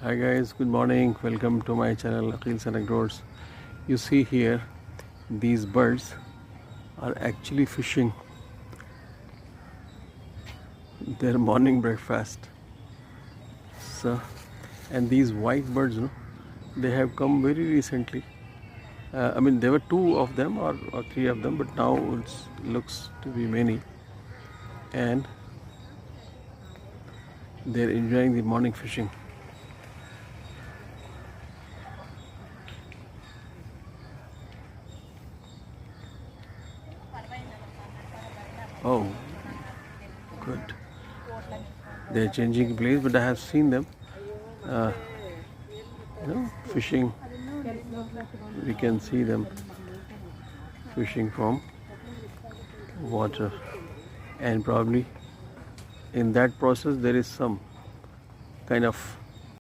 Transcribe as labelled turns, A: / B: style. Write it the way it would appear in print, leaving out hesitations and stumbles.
A: Hi guys, good morning. Welcome to my channel Aqil's Anecdotes. You see here, these birds are actually fishing their morning breakfast. So, and these white birds, they have come very recently. There were two of them or three of them, but now it looks to be many. And they're enjoying the morning fishing. Oh, good. They're changing place, but I have seen them uh, fishing. We can see them fishing from water, and probably in that process there is some kind of